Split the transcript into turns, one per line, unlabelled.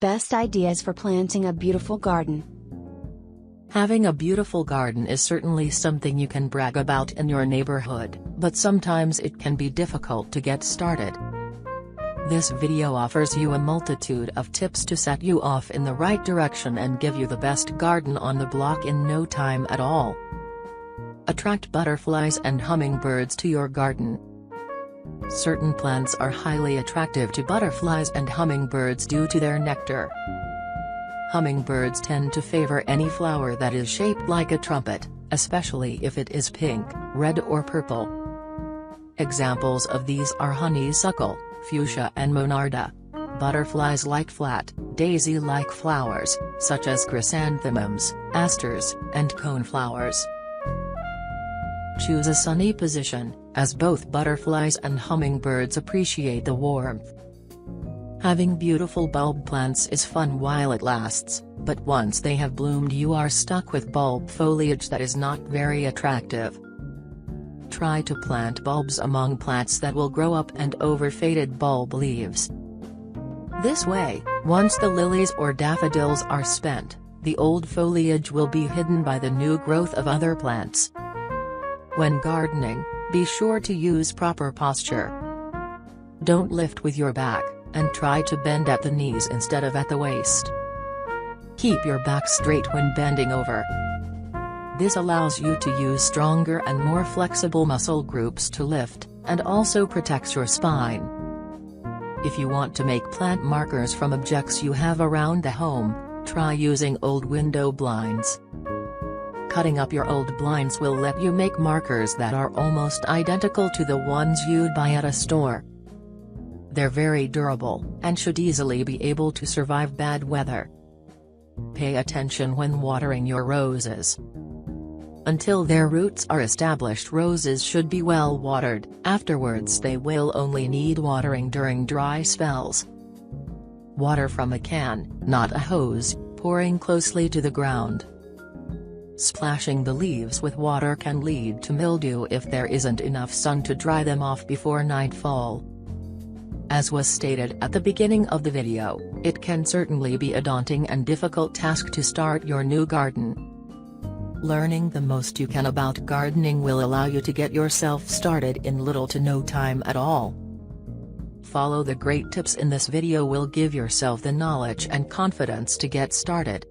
Best ideas for planting a beautiful garden.
Having a beautiful garden is certainly something you can brag about in your neighborhood, but sometimes it can be difficult to get started. This video offers you a multitude of tips to set you off in the right direction and give you the best garden on the block in no time at all. Attract butterflies and hummingbirds to your garden. Certain plants are highly attractive to butterflies and hummingbirds due to their nectar. Hummingbirds tend to favor any flower that is shaped like a trumpet, especially if it is pink, red or purple. Examples of these are honeysuckle, fuchsia and monarda. Butterflies like flat, daisy-like flowers, such as chrysanthemums, asters, and coneflowers. Choose a sunny position, as both butterflies and hummingbirds appreciate the warmth. Having beautiful bulb plants is fun while it lasts, but once they have bloomed you are stuck with bulb foliage that is not very attractive. Try to plant bulbs among plants that will grow up and over faded bulb leaves. This way, once the lilies or daffodils are spent, the old foliage will be hidden by the new growth of other plants. When gardening, be sure to use proper posture. Don't lift with your back, and try to bend at the knees instead of at the waist. Keep your back straight when bending over. This allows you to use stronger and more flexible muscle groups to lift, and also protects your spine. If you want to make plant markers from objects you have around the home, try using old window blinds. Cutting up your old blinds will let you make markers that are almost identical to the ones you'd buy at a store. They're very durable, and should easily be able to survive bad weather. Pay attention when watering your roses. Until their roots are established, roses should be well watered. Afterwards they will only need watering during dry spells. Water from a can, not a hose, pouring closely to the ground. Splashing the leaves with water can lead to mildew if there isn't enough sun to dry them off before nightfall. As was stated at the beginning of the video, it can certainly be a daunting and difficult task to start your new garden. Learning the most you can about gardening will allow you to get yourself started in little to no time at all. Follow the great tips in this video will give yourself the knowledge and confidence to get started.